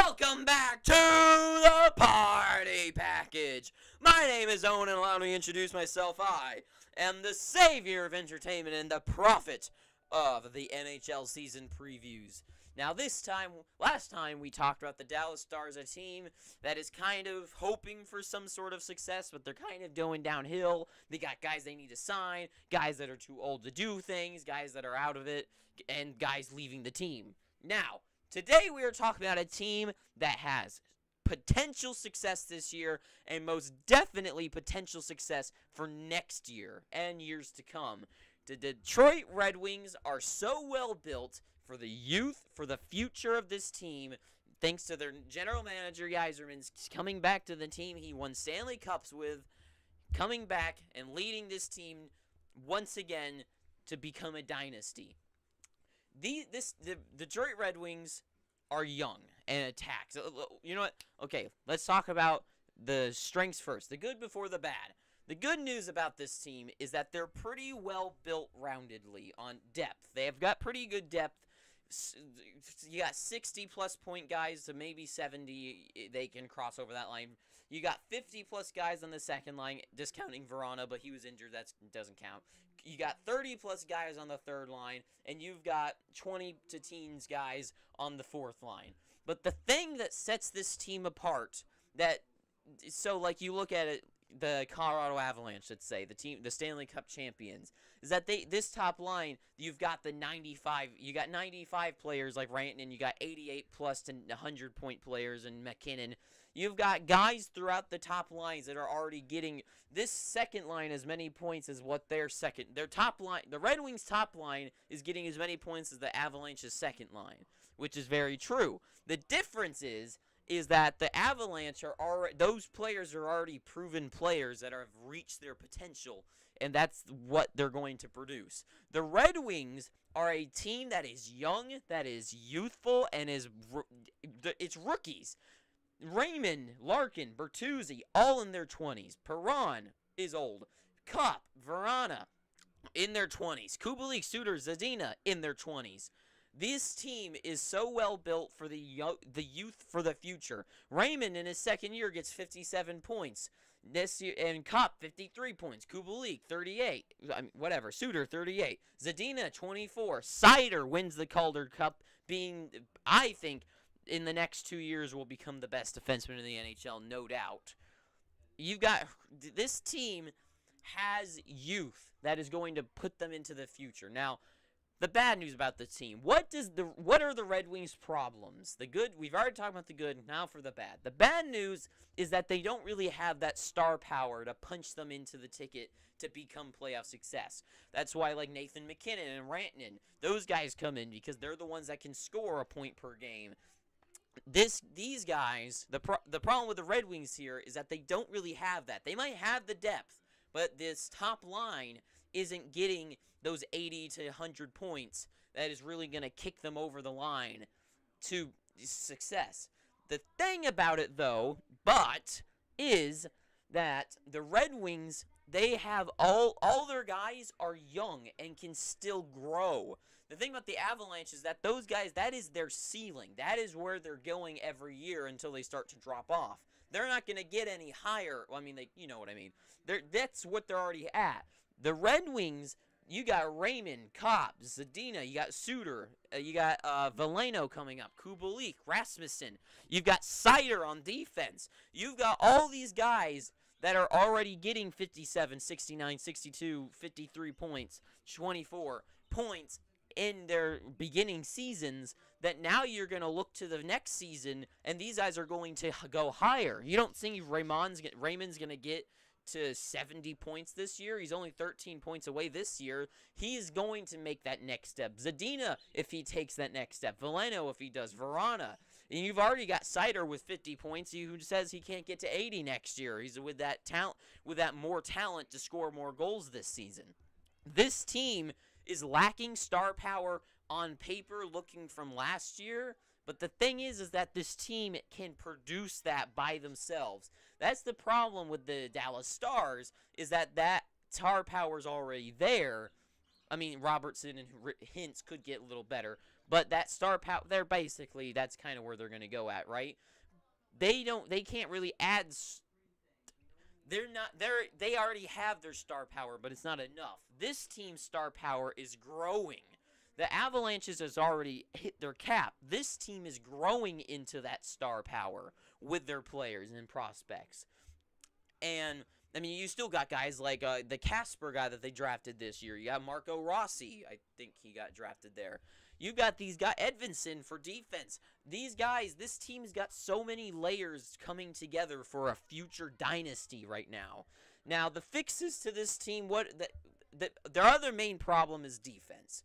Welcome back to the party package. My name is Owen, and allow me to introduce myself. I am the savior of entertainment and the prophet of the NHL season previews. Now last time we talked about the Dallas Stars, a team that is kind of hoping for some sort of success, but they're kind of going downhill. They got guys they need to sign, guys that are too old to do things, guys that are out of it, and guys leaving the team. Now, today we are talking about a team that has potential success this year and most definitely potential success for next year and years to come. The Detroit Red Wings are so well built for the youth, for the future of this team, thanks to their general manager, Yzerman's coming back to the team he won Stanley Cups with, coming back and leading this team once again to become a dynasty. The Detroit Red Wings are young and attack. So, you know what? Okay, let's talk about the strengths first. The good before the bad. The good news about this team is that they're pretty well built roundedly on depth. They have got pretty good depth. You got 60-plus point guys to maybe 70. They can cross over that line. You got 50-plus guys on the second line, discounting Vrana, but he was injured. That doesn't count. You got 30-plus guys on the third line, and you've got 20-to-teens guys on the fourth line. But the thing that sets this team apart, you look at it, the Colorado Avalanche, let's say, the Stanley Cup champions, is that this top line, you've got the 95 players like Rantanen, you got 88-plus to 100-point players in McKinnon. You've got guys throughout the top lines that are already getting this second line as many points as what their top line, the Red Wings top line is getting as many points as the Avalanche's second line, which is very true. The difference is that the Avalanche those players are already proven players that have reached their potential, and that's what they're going to produce. The Red Wings are a team that is young, that is youthful, and it's rookies. Raymond, Larkin, Bertuzzi, all in their 20s. Perron is old. Kopp, Vrana, in their 20s. Kubalik, Suter, Zadina, in their 20s. This team is so well built for the youth for the future. Raymond, in his second year, gets 57 points. This year, and Kopp, 53 points. Kubalik, 38. Suter, 38. Zadina, 24. Seider wins the Calder Cup, being, I think, in the next 2 years will become the best defenseman in the NHL, no doubt. This team has youth that is going to put them into the future. Now, the bad news about the team. What are the Red Wings' problems? The good, we've already talked about the good, now for the bad. The bad news is that they don't really have that star power to punch them into the ticket to become playoff success. That's why, like, Nathan McKinnon and Rantanen, those guys come in because they're the ones that can score a point per game. These guys, the problem with the Red Wings here is that they don't really have that. They might have the depth, but this top line isn't getting those 80 to 100 points that is really going to kick them over the line to success. The thing about it, though, is that the Red Wings, they have all their guys are young and can still grow. The thing about the Avalanche is that those guys, that is their ceiling. That is where they're going every year until they start to drop off. They're not going to get any higher. Well, I mean, you know what I mean. That's what they're already at. The Red Wings, you got Raymond, Kopp, Zadina, you got Suter, you got Veleno coming up, Kubalik, Rasmussen. You've got Seider on defense. You've got all these guys that are already getting 57, 69, 62, 53 points, 24 points in their beginning seasons, that now you're going to look to the next season, and these guys are going to go higher. You don't think Raymond's going to get to 70 points this year. He's only 13 points away this year. He is going to make that next step. Zadina, if he takes that next step. Veleno, if he does. Vrana. And you've already got Seider with 50 points, who says he can't get to 80 next year. He's with that talent, with that more talent to score more goals this season. This team is lacking star power on paper looking from last year, but the thing is that this team can produce that by themselves. That's the problem with the Dallas Stars, is that star power is already there. I mean, Robertson and Hintz could get a little better, But that star power, they're basically, that's kind of where they're going to go at, right? They can't really add. They already have their star power, but it's not enough. This team's star power is growing. The Avalanche's has already hit their cap. This team is growing into that star power with their players and prospects. And, I mean, you still got guys like the Casper guy that they drafted this year. You got Marco Rossi. I think he got drafted there. You've got these guys, Edvinsson for defense. These guys, this team's got so many layers coming together for a future dynasty right now. Now, the fixes to this team, their other main problem is defense.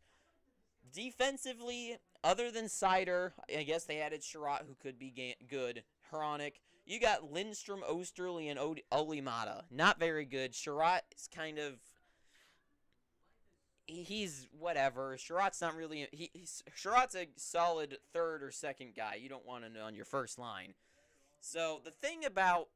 Defensively, other than Seider, I guess they added Sherratt, who could be good. Hronik. You got Lindstrom, Osterley, and Olimata. Not very good. Sherratt is kind of... He's whatever. Sherratt's not really... Sherratt's a solid third or second guy. You don't want him on your first line. So, the thing about...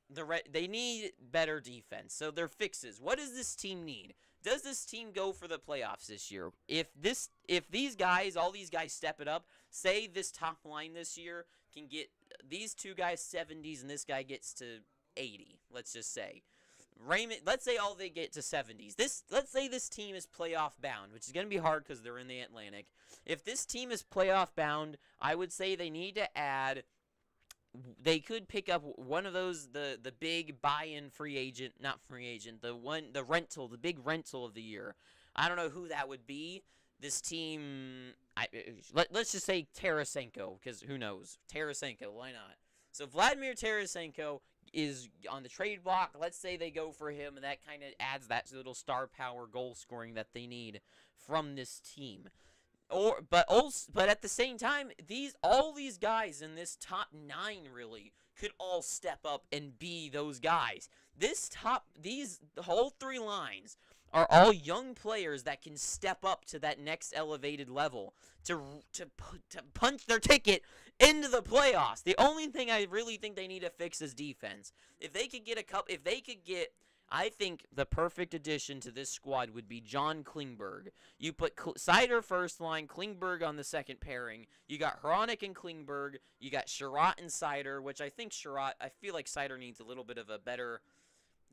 they need better defense. So, their fixes. What does this team need? Does this team go for the playoffs this year? If these guys, all these guys step it up, say this top line this year can get these two guys 70s and this guy gets to 80, let's just say. Raymond, let's say all they get to 70s. Let's say this team is playoff bound, which is going to be hard because they're in the Atlantic. If this team is playoff bound, I would say they need to add... They could pick up one of those, the big buy-in free agent, not free agent, the rental, the big rental of the year. I don't know who that would be. This team, let's just say Tarasenko, because who knows? Tarasenko, why not? So Vladimir Tarasenko is on the trade block. Let's say they go for him, and that kind of adds that little star power goal scoring that they need from this team. But at the same time, all these guys in this top 9 really could all step up and be those guys. The whole 3 lines are all young players that can step up to that next elevated level to punch their ticket into the playoffs. The only thing I really think they need to fix is defense. If they could get I think the perfect addition to this squad would be John Klingberg. You put Seider first line, Klingberg on the second pairing. You got Hronik and Klingberg. You got Sherratt and Seider, which I feel like Seider needs a little bit of a better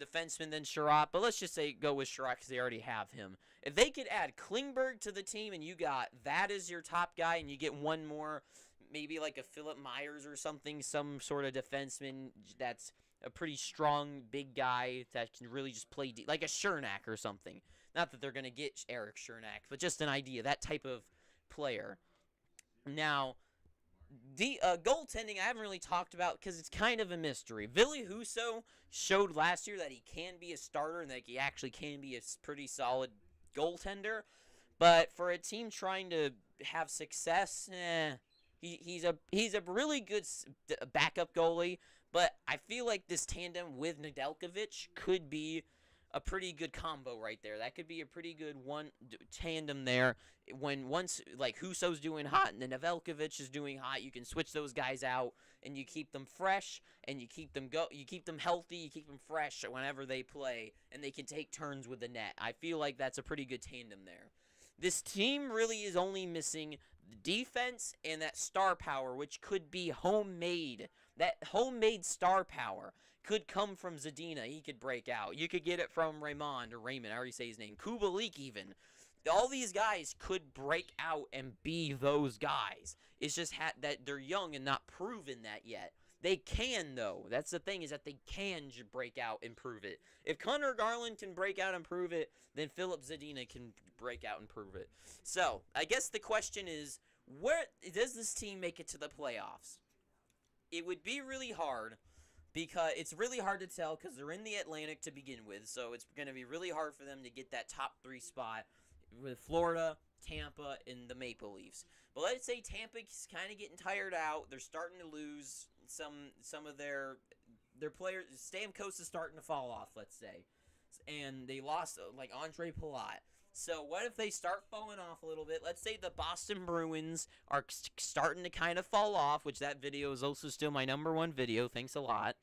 defenseman than Sherratt, but let's just say go with Sherratt because they already have him. If they could add Klingberg to the team and you got that as your top guy and you get one more, maybe like a Philip Myers or something, some sort of defenseman that's a pretty strong, big guy that can really just play like a Chernak or something. Not that they're going to get Eric Chernak, but just an idea, that type of player. Now, the goaltending I haven't really talked about because it's kind of a mystery. Ville Husso showed last year that he can be a starter and that he actually can be a pretty solid goaltender. But for a team trying to have success, he's a really good backup goalie. But I feel like this tandem with Nedeljkovic could be a pretty good combo right there. That could be a pretty good tandem there. Once like Husso's doing hot and then Nedeljkovic is doing hot, you can switch those guys out and you keep them fresh and you keep them healthy, you keep them fresh whenever they play, and they can take turns with the net. I feel like that's a pretty good tandem there. This team really is only missing the defense and that star power, which could be homemade. That homemade star power could come from Zadina. He could break out. You could get it from Raymond or Raymond. I already say his name. Kubalik even. All these guys could break out and be those guys. It's just that they're young and not proven that yet. They can, though. That's the thing, is that they can break out and prove it. If Connor Garland can break out and prove it, then Philip Zadina can break out and prove it. So, I guess the question is, where does this team make it to the playoffs? It would be really hard, because it's really hard to tell because they're in the Atlantic to begin with, so it's going to be really hard for them to get that top 3 spot with Florida, Tampa, and the Maple Leafs. But let's say Tampa's kind of getting tired out. They're starting to lose some of their players. Stamkos is starting to fall off, let's say. And they lost, like, Andre Palat. So what if they start falling off a little bit? Let's say the Boston Bruins are starting to kind of fall off, which that video is also still my #1 video. Thanks a lot.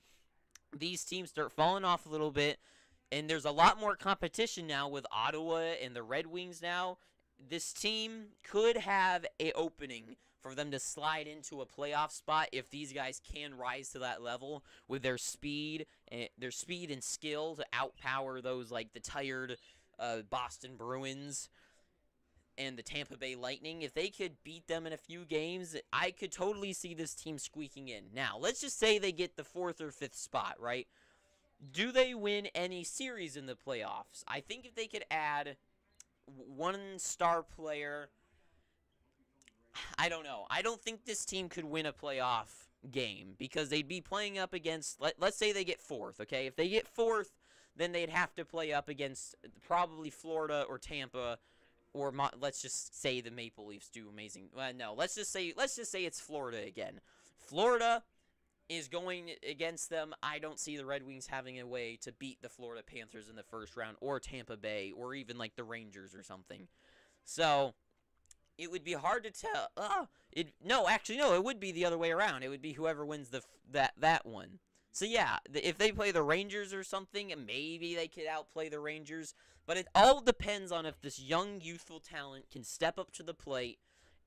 These teams start falling off a little bit, and there's a lot more competition now with Ottawa and the Red Wings now. this team could have an opening for them to slide into a playoff spot if these guys can rise to that level with their speed and skill to outpower those like the tired Boston Bruins and the Tampa Bay Lightning. If they could beat them in a few games, I could totally see this team squeaking in. Now, let's just say they get the 4th or 5th spot, right? Do they win any series in the playoffs? I think if they could add one star player, I don't know. I don't think this team could win a playoff game because they'd be playing up against, let's say they get 4th, okay? If they get 4th, then they'd have to play up against probably Florida or Tampa, or let's just say the Maple Leafs do amazing. No, let's just say it's Florida again. Florida is going against them. I don't see the Red Wings having a way to beat the Florida Panthers in the first round, or Tampa Bay, or even like the Rangers or something. So it would be hard to tell. No, it would be the other way around. It would be whoever wins that one. So yeah, if they play the Rangers or something, maybe they could outplay the Rangers. But it all depends on if this young, youthful talent can step up to the plate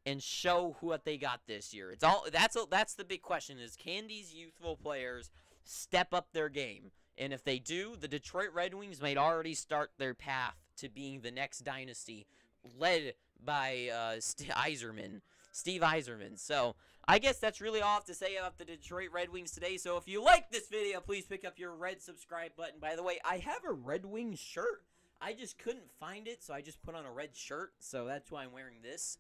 and show what they got this year. That's the big question: is can these youthful players step up their game? And if they do, the Detroit Red Wings might already start their path to being the next dynasty, led by Steve Yzerman. So I guess that's really all I have to say about the Detroit Red Wings today. So if you like this video, please pick up your red subscribe button. By the way, I have a Red Wings shirt. I just couldn't find it, so I just put on a red shirt. So that's why I'm wearing this.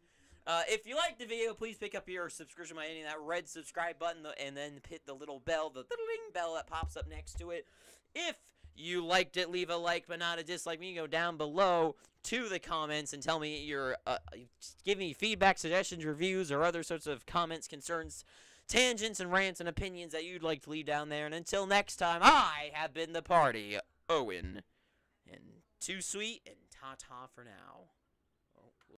If you like the video, please pick up your subscription by hitting that red subscribe button and then hit the little bell, the ding bell that pops up next to it. If you liked it, leave a like but not a dislike. You can go down below to the comments and tell me your give me feedback, suggestions, reviews, or other sorts of comments, concerns, tangents, and rants and opinions that you'd like to leave down there. And until next time, I have been the party, Owen, and too sweet and ta-ta for now.